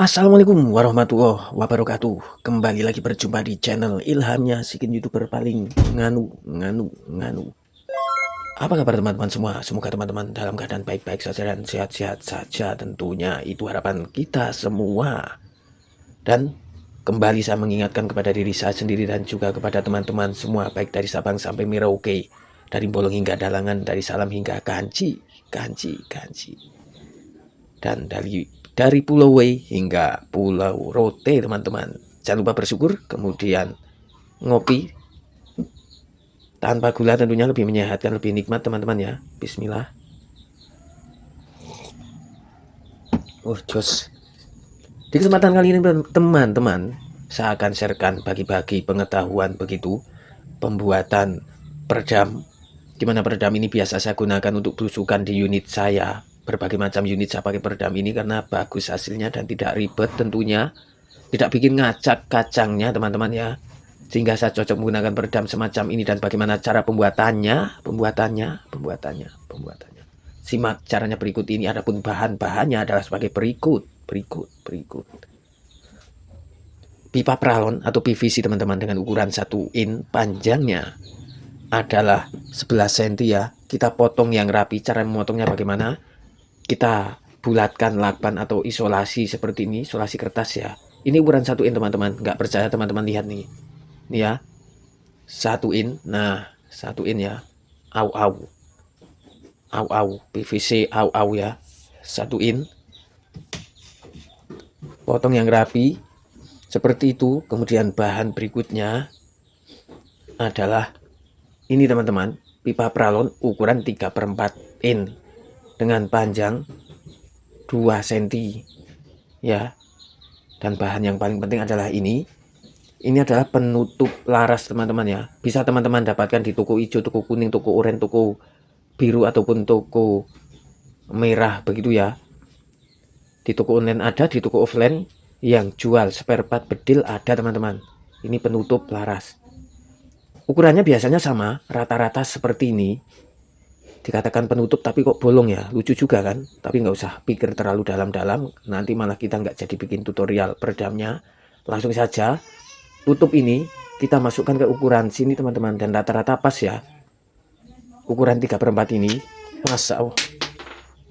Assalamualaikum warahmatullahi wabarakatuh. Kembali lagi berjumpa di channel Ilhamnya Sikin YouTuber paling nganu. Apa kabar teman-teman semua? Semoga teman-teman dalam keadaan baik-baik saja dan sehat-sehat saja tentunya. Itu harapan kita semua. Dan kembali saya mengingatkan kepada diri saya sendiri dan juga kepada teman-teman semua, baik dari Sabang sampai Merauke, dari Bolong hingga Dalangan, dari Salam hingga Kanci. Dan dari Pulau W hingga Pulau Rote, teman-teman. Jangan lupa bersyukur, kemudian ngopi tanpa gula, tentunya lebih menyehatkan, lebih nikmat teman-teman ya. Bismillah. Jos. Di kesempatan kali ini teman-teman, saya akan sharekan bagi-bagi pengetahuan begitu pembuatan peredam, dimana peredam ini biasa saya gunakan untuk belusukan di unit saya. Berbagai macam unit saya pakai peredam ini karena bagus hasilnya dan tidak ribet tentunya, tidak bikin ngacak kacangnya teman-teman ya, sehingga saya cocok menggunakan peredam semacam ini. Dan bagaimana cara pembuatannya. Simak caranya berikut ini. Adapun bahan-bahannya adalah sebagai berikut. Pipa pralon atau PVC teman-teman, dengan ukuran 1 in, panjangnya adalah 11 cm ya. Kita potong yang rapi. Cara memotongnya bagaimana? Kita bulatkan lakban atau isolasi seperti ini, isolasi kertas ya. Ini ukuran 1 in teman-teman. Nggak percaya teman-teman lihat nih. Ini ya, 1 in. Nah, 1 in ya. PVC ya. 1 in. Potong yang rapi seperti itu. Kemudian bahan berikutnya adalah ini teman-teman, pipa pralon ukuran 3/4 in dengan panjang 2 cm ya. Dan bahan yang paling penting adalah ini adalah penutup laras teman-teman ya. Bisa teman-teman dapatkan di toko hijau, toko kuning, toko oranye, toko biru ataupun toko merah begitu ya. Di toko online ada, di toko offline yang jual spare part bedil ada teman-teman. Ini penutup laras. Ukurannya biasanya sama, rata-rata seperti ini. Dikatakan penutup tapi kok bolong ya, lucu juga kan. Tapi nggak usah pikir terlalu dalam-dalam, nanti malah kita nggak jadi bikin tutorial peredamnya. Langsung saja tutup ini kita masukkan ke ukuran sini teman-teman, dan rata-rata pas ya. Ukuran 3/4 ini pas.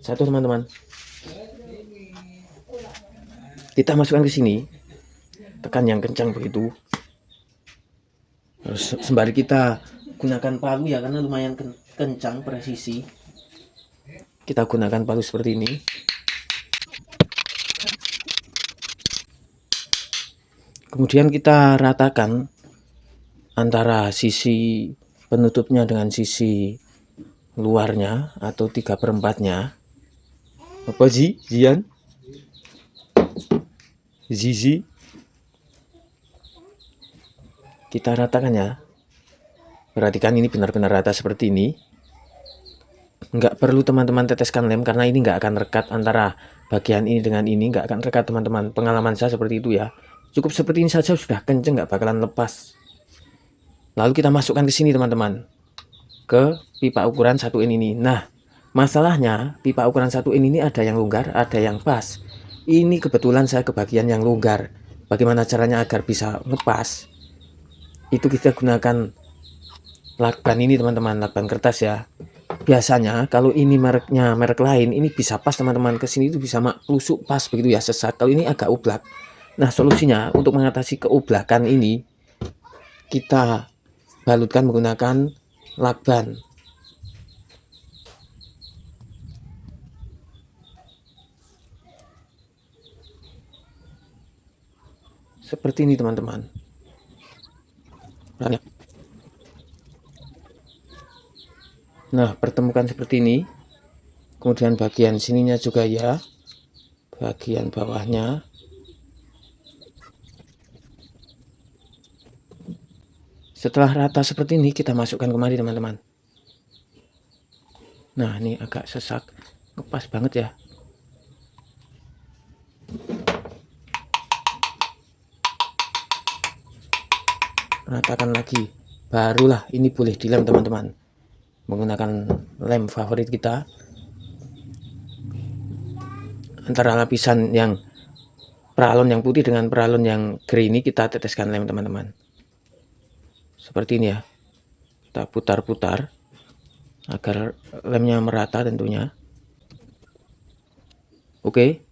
Satu teman-teman, kita masukkan ke sini, tekan yang kencang begitu. Terus sembari kita gunakan palu ya, karena lumayan kencang presisi. Kita gunakan palu seperti ini. Kemudian kita ratakan antara sisi penutupnya dengan sisi luarnya atau 3/4-nya. Apa sih, Zian? Zizi. Kita ratakan ya. Perhatikan ini benar-benar rata seperti ini. Nggak perlu teman-teman teteskan lem karena ini nggak akan rekat antara bagian ini dengan ini, nggak akan rekat teman-teman. Pengalaman saya seperti itu ya. Cukup seperti ini saja sudah kenceng, nggak bakalan lepas. Lalu kita masukkan ke sini teman-teman, ke pipa ukuran 1 in ini. Nah, masalahnya pipa ukuran 1 in ini ada yang longgar, ada yang pas. Ini kebetulan saya ke bagian yang longgar. Bagaimana caranya agar bisa ngepas? Itu kita gunakan lakban ini teman-teman, lakban kertas ya. Biasanya kalau ini mereknya merek lain, ini bisa pas teman-teman, ke sini itu bisa lusuk pas begitu ya, sesat. Kalau ini agak oblak. Nah, solusinya untuk mengatasi keoblakan ini, kita balutkan menggunakan lakban. Seperti ini teman-teman. Nah, pertemukan seperti ini. Kemudian bagian sininya juga ya, bagian bawahnya. Setelah rata seperti ini, kita masukkan kemari teman-teman. Nah, ini agak sesak, ngepas banget ya. Ratakan lagi, barulah ini boleh dilem teman-teman, menggunakan lem favorit kita. Antara lapisan yang Peralon yang putih dengan peralon yang grey ini kita teteskan lem teman-teman. Seperti ini ya. Kita putar-putar agar lemnya merata tentunya. Oke.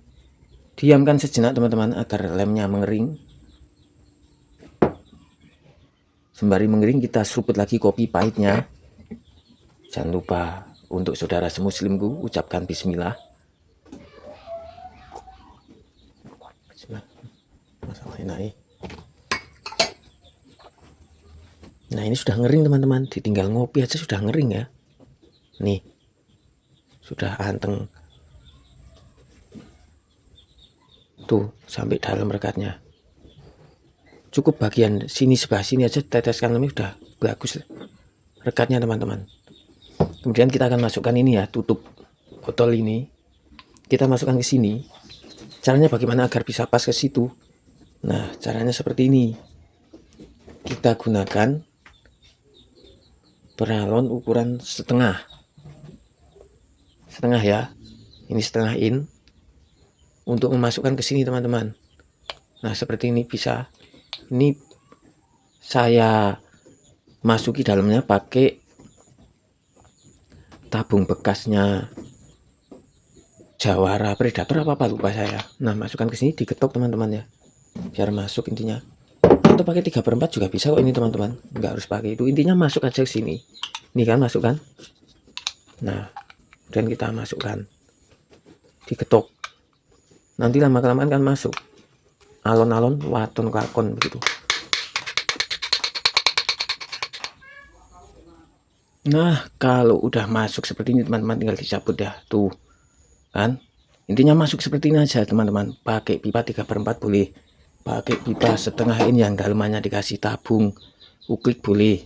Diamkan sejenak teman-teman agar lemnya mengering. Sembari mengering kita seruput lagi kopi pahitnya. Jangan lupa untuk saudara semuslimku ucapkan bismillah. Nah ini sudah ngering teman-teman, ditinggal ngopi aja sudah ngering ya. Nih sudah anteng tuh sampai dalam rekatnya. Cukup bagian sini, sebelah sini aja teteskan lemnya udah bagus rekatnya teman-teman. Kemudian kita akan masukkan ini ya, tutup botol ini kita masukkan ke sini. Caranya bagaimana agar bisa pas ke situ? Nah caranya seperti ini. Kita gunakan peralon ukuran setengah ya, ini setengah in untuk memasukkan ke sini teman-teman. Nah seperti ini bisa. Ini saya masuki dalamnya pakai tabung bekasnya Jawara Predator apa lupa saya. Nah masukkan ke sini, diketok teman-teman ya, biar masuk intinya. Atau pakai 3/4 juga bisa kok ini teman-teman, nggak harus pakai itu, intinya masuk aja ke sini. Ini kan masuk kan. Nah dan kita masukkan, diketok, nanti lama-kelamaan kan masuk alon-alon waton kakon begitu. Nah kalau udah masuk seperti ini teman-teman tinggal dicabut ya tuh kan. Intinya masuk seperti ini aja teman-teman. Pakai pipa 3/4 boleh, pakai pipa setengah in yang dalamannya dikasih tabung uklik boleh,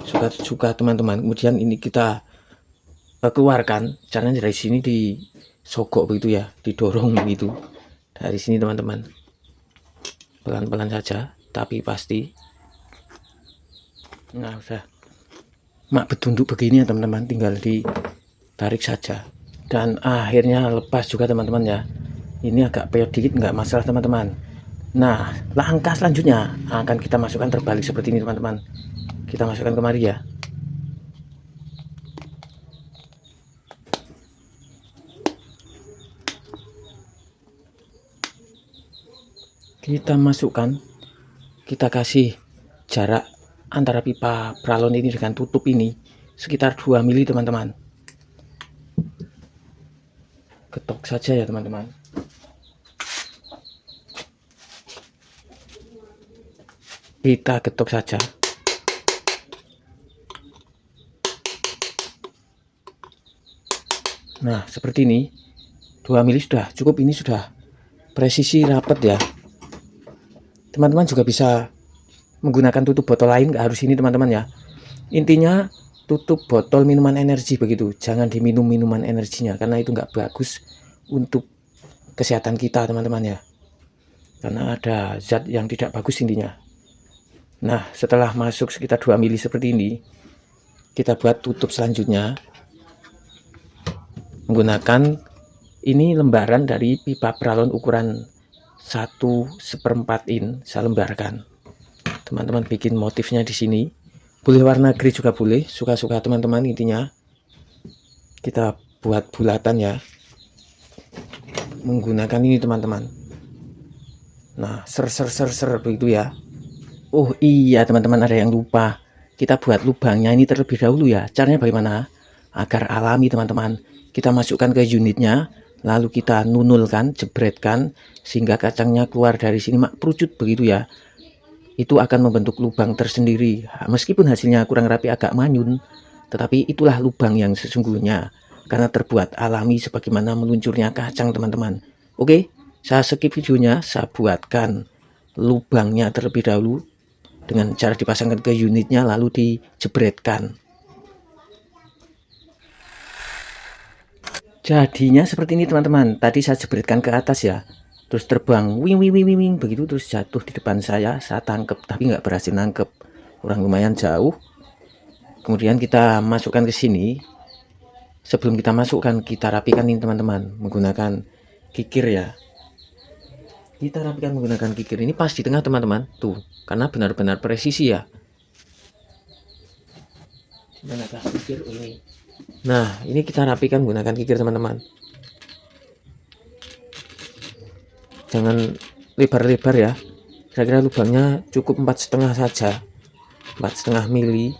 suka-suka teman-teman. Kemudian ini kita keluarkan, caranya dari sini disogok begitu ya, didorong begitu dari sini teman-teman, pelan-pelan saja tapi pasti. Nah udah mak betunduk begini ya teman-teman, tinggal ditarik saja dan akhirnya lepas juga teman-teman ya. Ini agak peyot dikit nggak masalah teman-teman. Nah langkah selanjutnya akan kita masukkan terbalik seperti ini teman-teman. Kita masukkan kemari ya. Kita masukkan, kita kasih jarak antara pipa peralon ini dengan tutup ini sekitar 2 mili teman-teman. Ketok saja ya teman-teman. Kita ketok saja. Nah seperti ini, 2 mili sudah cukup, ini sudah presisi rapat ya. Teman-teman juga bisa menggunakan tutup botol lain, nggak harus ini teman-teman ya. Intinya tutup botol minuman energi begitu, jangan diminum minuman energinya karena itu nggak bagus untuk kesehatan kita teman-teman ya, karena ada zat yang tidak bagus intinya. Nah setelah masuk sekitar 2 mili seperti ini, kita buat tutup selanjutnya menggunakan ini lembaran dari pipa peralon ukuran 1/4 in. Saya lembarkan, teman-teman bikin motifnya di sini, boleh warna grey juga boleh, suka-suka teman-teman. Intinya kita buat bulatan ya menggunakan ini teman-teman. Nah ser begitu ya. Oh iya teman-teman, ada yang lupa, kita buat lubangnya ini terlebih dahulu ya. Caranya bagaimana agar alami teman-teman? Kita masukkan ke unitnya, lalu kita nunulkan, jebretkan sehingga kacangnya keluar dari sini mak perucut begitu ya. Itu akan membentuk lubang tersendiri. Meskipun hasilnya kurang rapi, agak manyun, tetapi itulah lubang yang sesungguhnya karena terbuat alami sebagaimana meluncurnya kacang teman-teman. Oke, saya skip videonya, saya buatkan lubangnya terlebih dahulu dengan cara dipasangkan ke unitnya lalu dijebretkan. Jadinya seperti ini teman-teman. Tadi saya jebretkan ke atas ya, terus terbang wing begitu, terus jatuh di depan saya tangkep tapi nggak berhasil nangkep, kurang lumayan jauh. Kemudian kita masukkan ke sini. Sebelum kita masukkan, kita rapikan ini teman-teman menggunakan kikir ya. Kita rapikan menggunakan kikir. Ini pas di tengah teman-teman. Tuh, karena benar-benar presisi ya. Manakah kikir ini? Nah, ini kita rapikan menggunakan kikir teman-teman. Jangan lebar-lebar ya. Kira-kira lubangnya cukup 4,5 saja. 4,5 mili.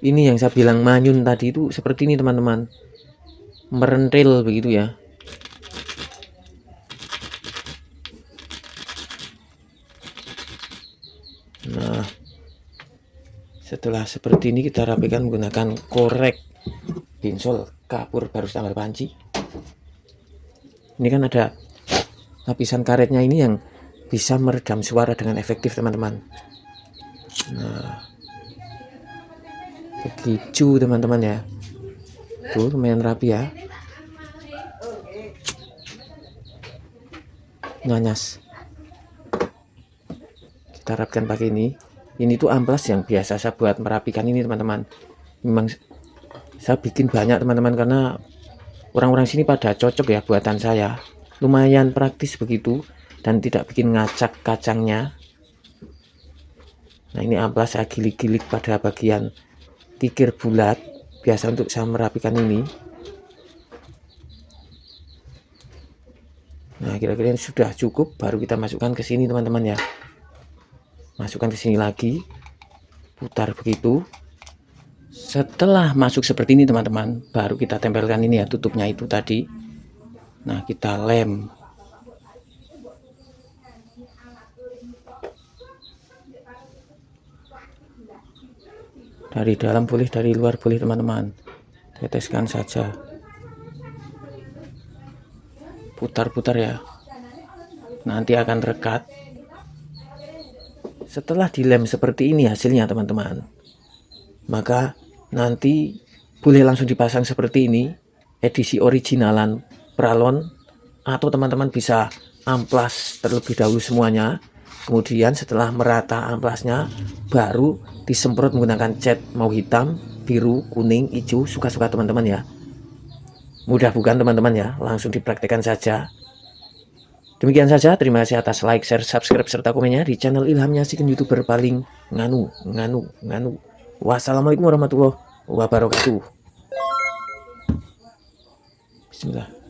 Ini yang saya bilang manyun tadi itu seperti ini teman-teman. Merentil begitu ya. Nah, setelah seperti ini kita rapikan menggunakan korek pinsol kapur baru tambal panci. Ini kan ada lapisan karetnya ini yang bisa meredam suara dengan efektif teman-teman. Nah, begitu teman-teman ya. Tuh lumayan rapi ya. Nyanyas. Kita rapikan pakai ini. Ini tuh amplas yang biasa saya buat merapikan ini teman-teman. Memang saya bikin banyak teman-teman karena orang-orang sini pada cocok ya buatan saya. Lumayan praktis begitu dan tidak bikin ngacak kacangnya. Nah, ini amplas saya gilik-gilik pada bagian kikir bulat biasa untuk saya merapikan ini. Nah, kira-kira sudah cukup, baru kita masukkan ke sini teman-teman ya. Masukkan ke sini lagi, putar begitu. Setelah masuk seperti ini teman-teman, baru kita tempelkan ini ya tutupnya itu tadi. Nah, kita lem. Dari dalam boleh, dari luar boleh teman-teman. Teteskan saja. Putar-putar ya. Nanti akan rekat. Setelah dilem seperti ini hasilnya teman-teman, maka nanti boleh langsung dipasang seperti ini, edisi originalan Pralon, atau teman-teman bisa amplas terlebih dahulu semuanya. Kemudian setelah merata amplasnya, baru disemprot menggunakan cat mau hitam, biru, kuning, hijau, suka-suka teman-teman ya. Mudah bukan teman-teman ya, langsung dipraktekkan saja. Demikian saja, terima kasih atas like, share, subscribe, serta komennya di channel Ilham Nyazikin YouTuber paling nganu. Wassalamualaikum warahmatullahi wabarakatuh. Bismillah.